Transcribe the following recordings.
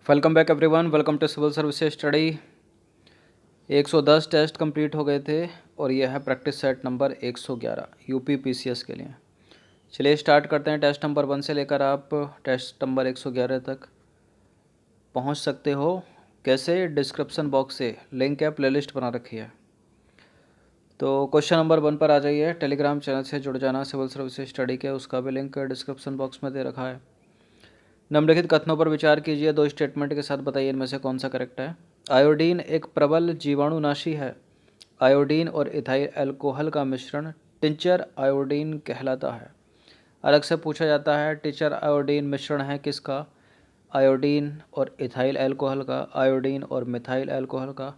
Welcome back everyone, welcome to civil services study. 110 test complete हो गए थे और यह है practice set number 111 UP PCS के लिए। चलिए स्टार्ट करते हैं। टेस्ट नंबर 1 से लेकर आप टेस्ट नंबर 111 तक पहुंच सकते हो। कैसे? डिस्क्रिप्शन बॉक्स से लिंक है, प्लेलिस्ट बना रखी है। तो क्वेश्चन नंबर 1 पर आ जाइए। टेलीग्राम चैनल से जुड़ जाना सिविल सर्विसेज स्टडी के, उसका भी लिंक डिस्क्रिप्शन बॉक्स में दे रखा है। निम्नलिखित कथनों पर विचार कीजिए, दो स्टेटमेंट के साथ बताइए इनमें से कौन सा करेक्ट है। आयोडीन एक प्रबल जीवाणुनाशी है। आयोडीन और इथाइल अल्कोहल का मिश्रण टिंचर आयोडीन कहलाता है। अलग से पूछा जाता है, टिंचर आयोडीन मिश्रण है किसका? आयोडीन और इथाइल अल्कोहल का, आयोडीन और मिथाइल अल्कोहल का।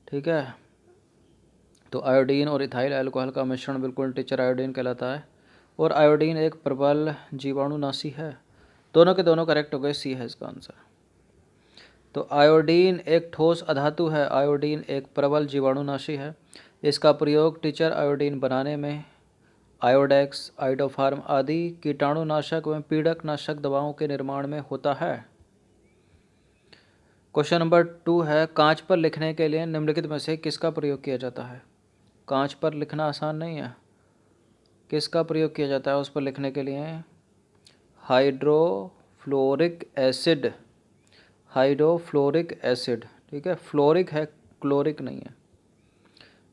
ठीक है, तो आयोडीन और इथाइल अल्कोहल का मिश्रण बिल्कुल टिंचर आयोडीन कहलाता है। और आयोडीन एक प्रबल जीवाणुनाशी है। दोनों के दोनों करेक्ट हो गए, सी है इसका आंसर। तो आयोडीन एक ठोस अधातु है। आयोडीन एक प्रबल जीवाणुनाशी है। इसका प्रयोग टिंचर आयोडीन बनाने में आयोडेक्स, आइडोफार्म आदि कीटाणुनाशक एवं पीड़क नाशक दवाओं के निर्माण में होता है। क्वेश्चन नंबर 2 है, कांच पर लिखने के लिए निम्नलिखित में से किसका प्रयोग किया जाता है? कांच पर लिखना आसान नहीं है। किसका प्रयोग किया जाता है उस पर लिखने के लिए? Hydrofluoric acid. हाइड्रोफ्लोरिक एसिड, ठीक है, फ्लोरिक है, क्लोरिक नहीं है।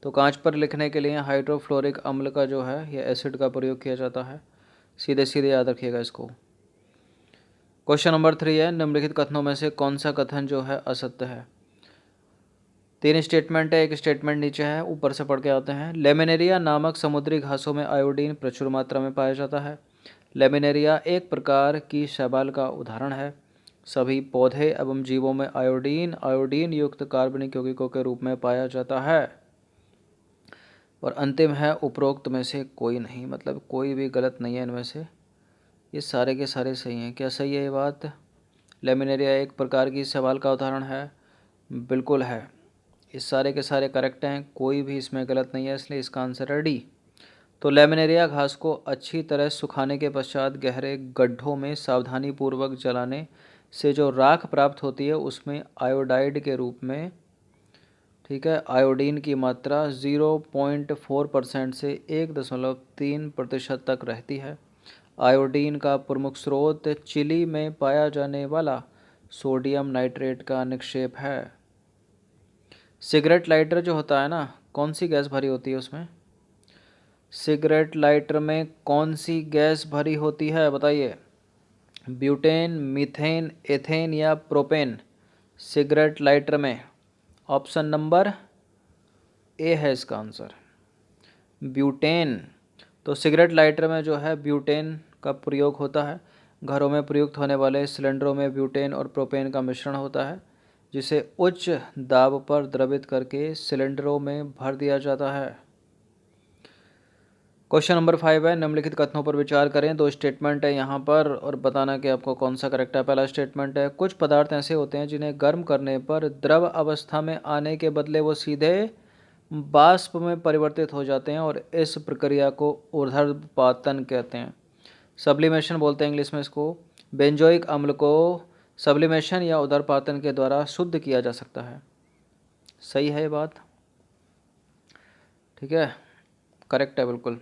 तो कांच पर लिखने के लिए हाइड्रोफ्लोरिक अम्ल का जो है यह एसिड का प्रयोग किया जाता है। सीधे सीधे याद रखिएगा इसको। क्वेश्चन नंबर 3 है, निम्नलिखित कथनों में से कौन सा कथन जो है असत्य है? 3 स्टेटमेंट है, एक स्टेटमेंट नीचे है, ऊपर से पढ़ के आते हैं। लेमिनेरिया नामक समुद्री घासों में आयोडीन प्रचुर मात्रा में पाया जाता है। लेमिनेरिया एक प्रकार की शैवाल का उदाहरण है। सभी पौधे एवं जीवों में आयोडीन युक्त कार्बनिक यौगिकों के रूप में पाया जाता है। और अंतिम है, उपरोक्त में से कोई नहीं, मतलब कोई भी गलत नहीं है इनमें से, ये सारे के सारे सही हैं। क्या सही है ये बात? लेमिनेरिया एक प्रकार की शैवाल का उदाहरण है, बिल्कुल है। ये सारे के सारे करेक्ट हैं, कोई भी इसमें गलत नहीं है, इसलिए इसका आंसर है डी। तो लेमिनेरिया घास को अच्छी तरह सुखाने के पश्चात गहरे गड्ढों में सावधानीपूर्वक जलाने से जो राख प्राप्त होती है उसमें आयोडाइड के रूप में, ठीक है, आयोडीन की मात्रा 0.4% से 1.3% तक रहती है। आयोडीन का प्रमुख स्रोत चिली में पाया जाने वाला सोडियम नाइट्रेट का निक्षेप है। सिगरेट लाइटर जो होता है ना, कौन सी गैस भरी होती है उसमें? सिगरेट लाइटर में कौन सी गैस भरी होती है बताइए? ब्यूटेन, मीथेन, एथेन या प्रोपेन? सिगरेट लाइटर में ऑप्शन नंबर ए है इसका आंसर, ब्यूटेन। तो सिगरेट लाइटर में जो है ब्यूटेन का प्रयोग होता है। घरों में प्रयुक्त होने वाले सिलेंडरों में ब्यूटेन और प्रोपेन का मिश्रण होता है, जिसे उच्च दाब पर द्रवित करके सिलेंडरों में भर दिया जाता है। क्वेश्चन नंबर 5 है, निम्नलिखित कथनों पर विचार करें। 2 स्टेटमेंट है यहाँ पर और बताना कि आपको कौन सा करेक्ट है। पहला स्टेटमेंट है, कुछ पदार्थ ऐसे होते हैं जिन्हें गर्म करने पर द्रव अवस्था में आने के बदले वो सीधे वाष्प में परिवर्तित हो जाते हैं और इस प्रक्रिया को ऊर्ध्वपातन कहते हैं। सब्लिमेशन बोलते हैं इंग्लिश में इसको। बेंजोइक अम्ल को सब्लिमेशन या ऊर्ध्वपातन के द्वारा शुद्ध किया जा सकता है। सही है ये बात, ठीक है, करेक्ट है बिल्कुल।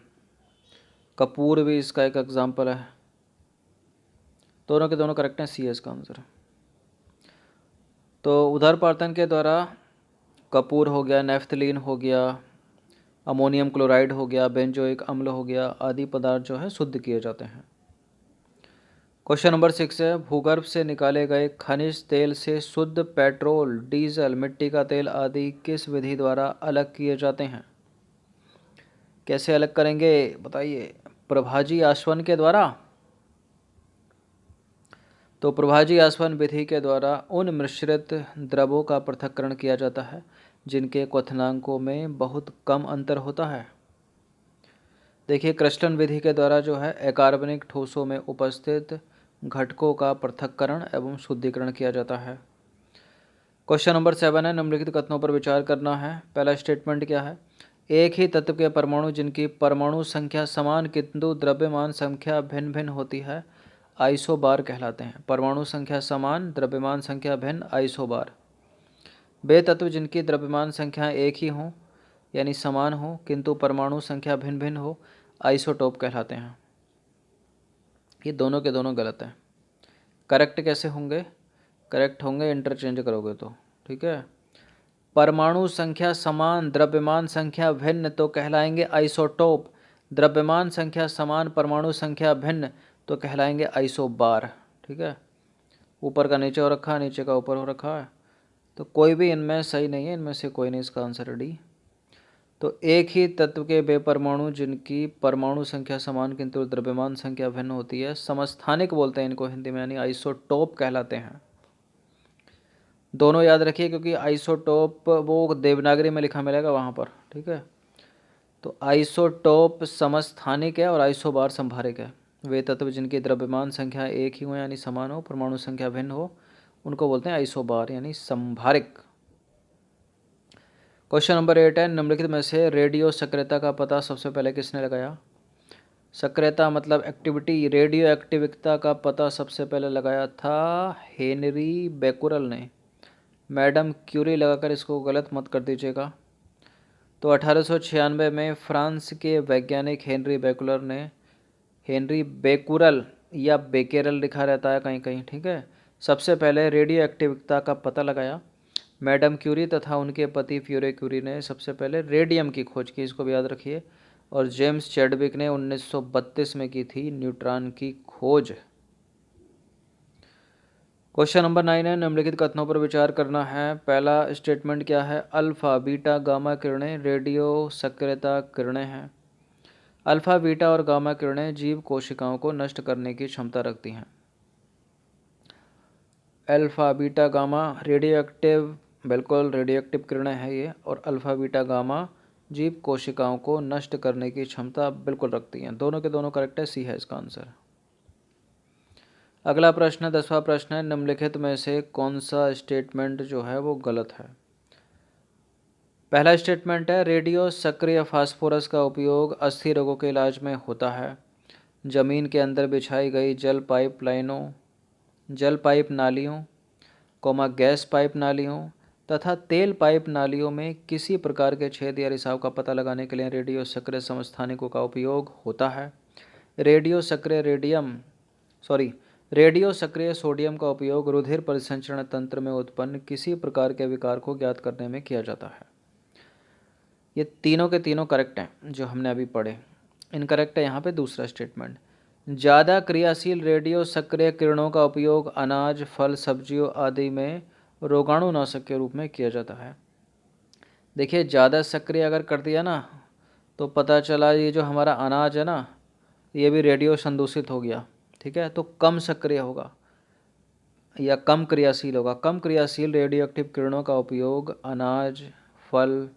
कपूर भी इसका एक एग्जाम्पल है। दोनों के दोनों करेक्ट हैं, सी है इसका आंसर। तो ऊर्ध्वपातन के द्वारा कपूर हो गया, नेफ्थलीन हो गया, अमोनियम क्लोराइड हो गया, बेंजोइक अम्ल हो गया, आदि पदार्थ जो है शुद्ध किए जाते हैं। क्वेश्चन नंबर 6 है, भूगर्भ से निकाले गए खनिज तेल से शुद्ध पेट्रोल, डीजल, मिट्टी का तेल आदि किस विधि द्वारा अलग किए जाते हैं? कैसे अलग करेंगे बताइए? प्रभाजी आसवन के द्वारा। तो प्रभाजी आसवन विधि के द्वारा उन मिश्रित द्रवों का पृथक्करण किया जाता है जिनके क्वथनांकों में बहुत कम अंतर होता है। देखिए, क्रिस्टलन विधि के द्वारा जो है अकार्बनिक ठोसों में उपस्थित घटकों का पृथक्करण एवं शुद्धिकरण किया जाता है। क्वेश्चन नंबर 7 है, निम्नलिखित कथनों पर विचार करना है। पहला स्टेटमेंट क्या है? एक ही तत्व के परमाणु जिनकी परमाणु संख्या समान किंतु द्रव्यमान संख्या भिन्न भिन्न होती है, आइसोबार कहलाते हैं। परमाणु संख्या समान, द्रव्यमान संख्या भिन्न, आइसोबार। वे तत्व जिनकी द्रव्यमान संख्या एक ही हो यानी समान हो किंतु परमाणु संख्या भिन्न भिन्न हो, आइसोटोप कहलाते हैं। ये दोनों के दोनों गलत हैं। करेक्ट कैसे होंगे? करेक्ट होंगे इंटरचेंज करोगे तो, ठीक है। परमाणु संख्या समान, द्रव्यमान संख्या भिन्न तो कहलाएंगे आइसोटोप। द्रव्यमान संख्या समान, परमाणु संख्या भिन्न तो कहलाएंगे आइसोबार, ठीक है। ऊपर का नीचे हो रखा है, नीचे का ऊपर हो रखा है, तो कोई भी इनमें सही नहीं है, इनमें से कोई नहीं इसका आंसर है डी। तो एक ही तत्व के वे परमाणु जिनकी परमाणु संख्या समान किंतु द्रव्यमान संख्या भिन्न होती है, समस्थानिक बोलते हैं इनको हिंदी में, यानी आइसोटोप कहलाते हैं। दोनों याद रखिए क्योंकि आइसोटोप वो देवनागरी में लिखा मिलेगा वहाँ पर, ठीक है। तो आइसोटोप समस्थानिक है और आइसोबार संभारिक है। वे तत्व जिनकी द्रव्यमान संख्या एक ही हो यानी समान हो, परमाणु संख्या भिन्न हो, उनको बोलते हैं आइसोबार यानी संभारिक। क्वेश्चन नंबर 8 है, निम्नलिखित में से रेडियो सक्रियता का पता सबसे पहले किसने लगाया? सक्रियता मतलब एक्टिविटी, रेडियो एक्टिविटी का पता सबसे पहले लगाया था हेनरी बेकुरल ने। मैडम क्यूरी लगाकर इसको गलत मत कर दीजिएगा। तो 1896 में फ्रांस के वैज्ञानिक हेनरी बेकुरल या बेकेरल लिखा रहता है कहीं कहीं, ठीक है, सबसे पहले रेडियो एक्टिविटी का पता लगाया। मैडम क्यूरी तथा उनके पति प्यूरे क्यूरी ने सबसे पहले रेडियम की खोज की, इसको भी याद रखिए। और जेम्स चैडविक ने 1932 में की थी न्यूट्रॉन की खोज। क्वेश्चन नंबर 9 है, निम्नलिखित कथनों पर विचार करना है। पहला स्टेटमेंट क्या है? अल्फा बीटा गामा किरणें रेडियो सक्रियता किरणें हैं। अल्फा बीटा और गामा किरणें जीव कोशिकाओं को नष्ट करने की क्षमता रखती हैं। Alpha beta gamma radio active, बिल्कुल रेडियो एक्टिव किरणें हैं ये, और अल्फा बीटा गामा जीव कोशिकाओं को नष्ट करने की क्षमता बिल्कुल रखती हैं। दोनों के दोनों करेक्ट है, सी है इसका आंसर। अगला प्रश्न 10वां प्रश्न है, निम्नलिखित में से कौन सा स्टेटमेंट जो है वो गलत है? पहला स्टेटमेंट है, रेडियो सक्रिय फास्फोरस का उपयोग अस्थि रोगों के इलाज में होता है। जमीन के अंदर बिछाई गई जल पाइप नालियों, गैस पाइप नालियों तथा तेल पाइप नालियों में किसी प्रकार के छेद या रिसाव का पता लगाने के लिए रेडियो सक्रिय समस्थानिकों का उपयोग होता है। रेडियो सक्रिय सोडियम का उपयोग रुधिर परिसंचरण तंत्र में उत्पन्न किसी प्रकार के विकार को ज्ञात करने में किया जाता है। ये तीनों के तीनों करेक्ट हैं जो हमने अभी पढ़े। इनकरेक्ट है यहाँ पे दूसरा स्टेटमेंट। ज़्यादा क्रियाशील रेडियो सक्रिय किरणों का उपयोग अनाज, फल, सब्जियों आदि में रोगाणुनाशक के रूप में किया जाता है। देखिए, ज़्यादा सक्रिय अगर कर दिया ना तो पता चला ये जो हमारा अनाज है ना ये भी रेडियो संदूषित हो गया, ठीक है। तो कम सक्रिय होगा या कम क्रियाशील होगा। कम क्रियाशील रेडियो एक्टिव किरणों का उपयोग अनाज, फल,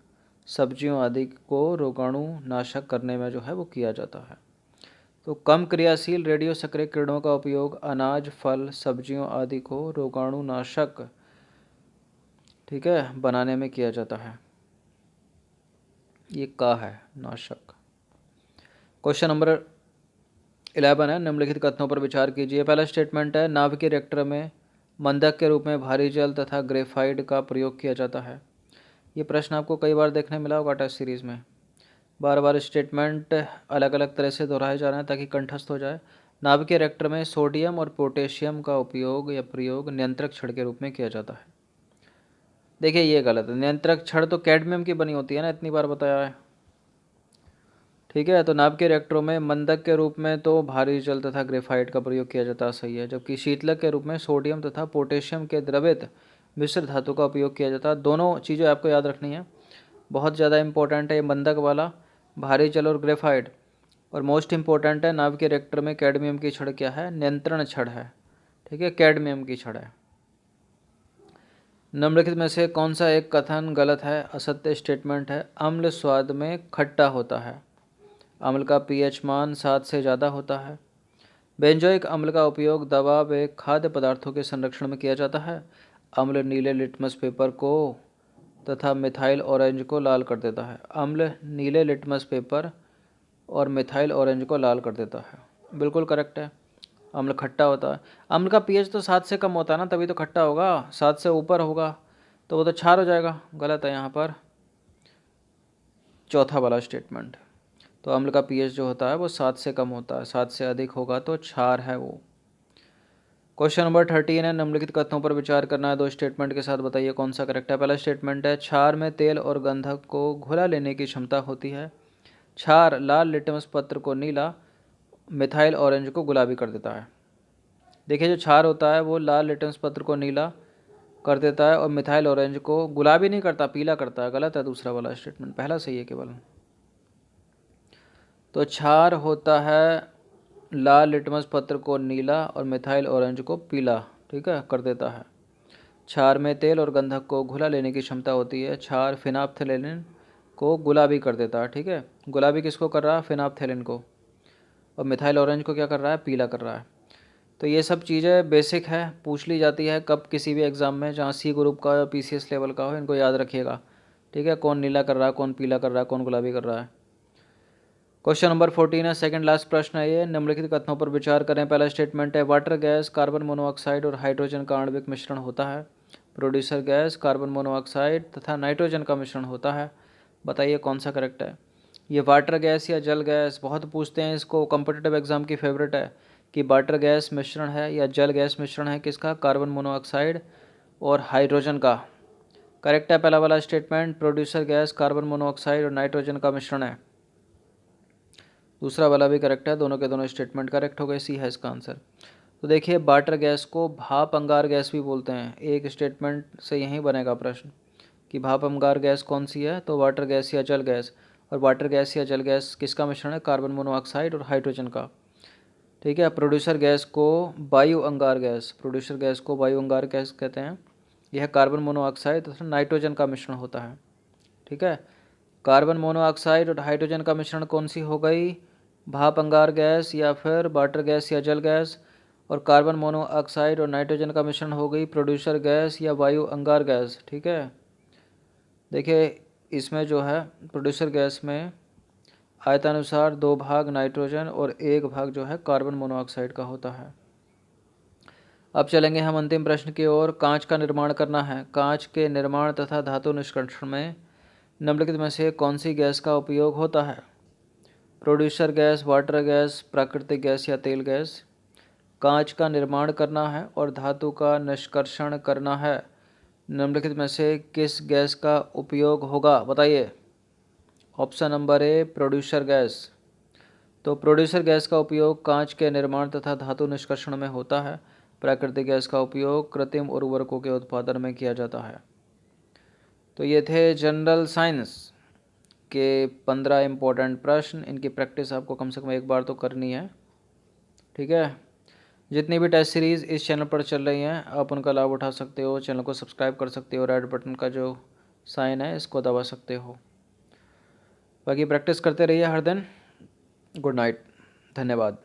सब्जियों आदि को रोगाणुनाशक करने में जो है वो किया जाता है। तो कम क्रियाशील रेडियो सक्रिय किरणों का उपयोग अनाज, फल, सब्जियों आदि को रोगाणुनाशक, ठीक है, बनाने में किया जाता है। ये का है नाशक। क्वेश्चन नंबर 11 है, निम्नलिखित कथनों पर विचार कीजिए। पहला स्टेटमेंट है, नाभिकीय रिएक्टर में मंदक के रूप में भारी जल तथा ग्रेफाइट का प्रयोग किया जाता है। ये प्रश्न आपको कई बार देखने मिला होगा टेस्ट सीरीज में। बार बार स्टेटमेंट अलग अलग तरह से दोहराए जा रहे हैं ताकि कंठस्थ हो जाए। नाभिकीय रिएक्टर में सोडियम और पोटेशियम का उपयोग या प्रयोग नियंत्रक छड़ के रूप में किया जाता है। देखिए ये गलत है। नियंत्रक छड़ तो कैडमियम की बनी होती है ना, इतनी बार बताया है, ठीक है। तो नाभिकीय रिएक्टरों में मंदक के रूप में तो भारी जल तथा ग्रेफाइट का प्रयोग किया जाता है, सही है। जबकि शीतलक के रूप में सोडियम तथा पोटेशियम के द्रवित मिश्र धातु का उपयोग किया जाता है। दोनों चीज़ें आपको याद रखनी है, बहुत ज़्यादा इंपॉर्टेंट है ये मंदक वाला, भारी जल और ग्रेफाइट। और मोस्ट इंपॉर्टेंट है नाभिकीय रिएक्टर में कैडमियम की छड़ क्या है? नियंत्रण छड़ है, ठीक है, कैडमियम की छड़ है। निम्नलिखित में से कौन सा एक कथन गलत है? असत्य स्टेटमेंट है, अम्ल स्वाद में खट्टा होता है। अम्ल का पीएच मान 7 से ज़्यादा होता है। बेंजोइक अम्ल का उपयोग दवा व खाद्य पदार्थों के संरक्षण में किया जाता है। अम्ल नीले लिटमस पेपर को तथा मिथाइल ऑरेंज को लाल कर देता है। अम्ल नीले लिटमस पेपर और मिथाइल ऑरेंज को लाल कर देता है। बिल्कुल करेक्ट है। अम्ल खट्टा होता है। अम्ल का पीएच तो 7 से कम होता है ना, तभी तो खट्टा होगा। 7 से ऊपर होगा तो वो तो क्षार हो जाएगा। गलत है यहाँ पर चौथा वाला स्टेटमेंट। तो अम्ल का पीएच जो होता है वो 7 से कम होता है, 7 से अधिक होगा तो क्षार है वो। क्वेश्चन नंबर 13 है, निम्नलिखित कथनों पर विचार करना है। दो स्टेटमेंट के साथ बताइए कौन सा करेक्ट है। पहला स्टेटमेंट है, क्षार में तेल और गंधक को घुला लेने की क्षमता होती है। क्षार लाल लिटमस पत्र को नीला, मिथाइल ऑरेंज को गुलाबी कर देता है। देखिए, जो क्षार होता है वो लाल लिटमस पत्र को नीला कर देता है और मिथाइल ऑरेंज को गुलाबी नहीं करता, पीला करता है। गलत है दूसरा वाला स्टेटमेंट, पहला सही है केवल। तो क्षार होता है लाल लिटमस पत्र को नीला और मिथाइल ऑरेंज को पीला, ठीक है, कर देता है। क्षार में तेल और गंधक को घुला लेने की क्षमता होती है। क्षार फिनाप्थेलिन को गुलाबी कर देता है, ठीक है। गुलाबी किसको कर रहा है? फिनाप्थेलिन को। और मिथाइल ऑरेंज को क्या कर रहा है? पीला कर रहा है। तो ये सब चीज़ें बेसिक है, पूछ ली जाती है कब किसी भी एग्ज़ाम में, जहाँ सी ग्रुप का या पीसीएस लेवल का हो, इनको याद रखिएगा, ठीक है। कौन नीला कर रहा है, कौन पीला कर रहा है, कौन गुलाबी कर रहा है। क्वेश्चन नंबर 14 है, सेकंड लास्ट प्रश्न है ये। निम्नलिखित कथनों पर विचार करें। पहला स्टेटमेंट है, वाटर गैस कार्बन मोनोऑक्साइड और हाइड्रोजन का आणविक मिश्रण होता है। प्रोड्यूसर गैस कार्बन मोनोऑक्साइड तथा नाइट्रोजन का मिश्रण होता है। बताइए कौन सा करेक्ट है। ये वाटर गैस या जल गैस बहुत पूछते हैं, इसको कॉम्पिटिटिव एग्जाम की फेवरेट है कि वाटर गैस मिश्रण है या जल गैस मिश्रण है किसका? कार्बन मोनोऑक्साइड और हाइड्रोजन का। करेक्ट है पहला वाला statement, producer gas carbon monoxide और नाइट्रोजन का मिश्रण है। दूसरा वाला भी करेक्ट है, दोनों के दोनों स्टेटमेंट करेक्ट हो गए, सी है इसका आंसर। तो देखिए, वाटर गैस को भाप अंगार गैस भी बोलते हैं। एक स्टेटमेंट से यही बनेगा प्रश्न कि भाप अंगार गैस कौन सी है, तो वाटर गैस या जल गैस। और वाटर गैस या जल गैस किसका मिश्रण है? कार्बन मोनोऑक्साइड और हाइड्रोजन का, ठीक है। प्रोड्यूसर गैस को वायु अंगार गैस, प्रोड्यूसर गैस को वायु अंगार गैस कहते हैं। यह कार्बन मोनोऑक्साइड तथा नाइट्रोजन का मिश्रण होता है, ठीक है। कार्बन मोनोऑक्साइड और हाइड्रोजन का मिश्रण कौन सी हो गई? भाप अंगार गैस या फिर वाटर गैस या जल गैस। और कार्बन मोनोऑक्साइड और नाइट्रोजन का मिश्रण हो गई प्रोड्यूसर गैस या वायु अंगार गैस, ठीक है। देखिए, इसमें जो है प्रोड्यूसर गैस में आयतानुसार 2 भाग नाइट्रोजन और 1 भाग जो है कार्बन मोनोऑक्साइड का होता है। अब चलेंगे हम अंतिम प्रश्न की ओर। कांच का निर्माण करना है। कांच के निर्माण तथा धातु निष्कर्षण में निम्नलिखित में से कौन सी गैस का उपयोग होता है? प्रोड्यूसर गैस, वाटर गैस, प्राकृतिक गैस या तेल गैस। कांच का निर्माण करना है और धातु का निष्कर्षण करना है, निम्नलिखित में से किस गैस का उपयोग होगा? बताइए। Option number A, producer gas. तो प्रोड्यूसर गैस का उपयोग कांच के निर्माण तथा धातु निष्कर्षण में होता है। प्राकृतिक गैस का उपयोग कृत्रिम उर्वरकों के उत्पादन में किया जाता है। तो ये थे जनरल साइंस के 15 इम्पोर्टेंट प्रश्न। इनकी प्रैक्टिस आपको कम से कम एक बार तो करनी है, ठीक है। जितनी भी टेस्ट सीरीज़ इस चैनल पर चल रही हैं आप उनका लाभ उठा सकते हो। चैनल को सब्सक्राइब कर सकते हो, रेड बटन का जो साइन है इसको दबा सकते हो। बाकी प्रैक्टिस करते रहिए हर दिन। गुड नाइट, धन्यवाद।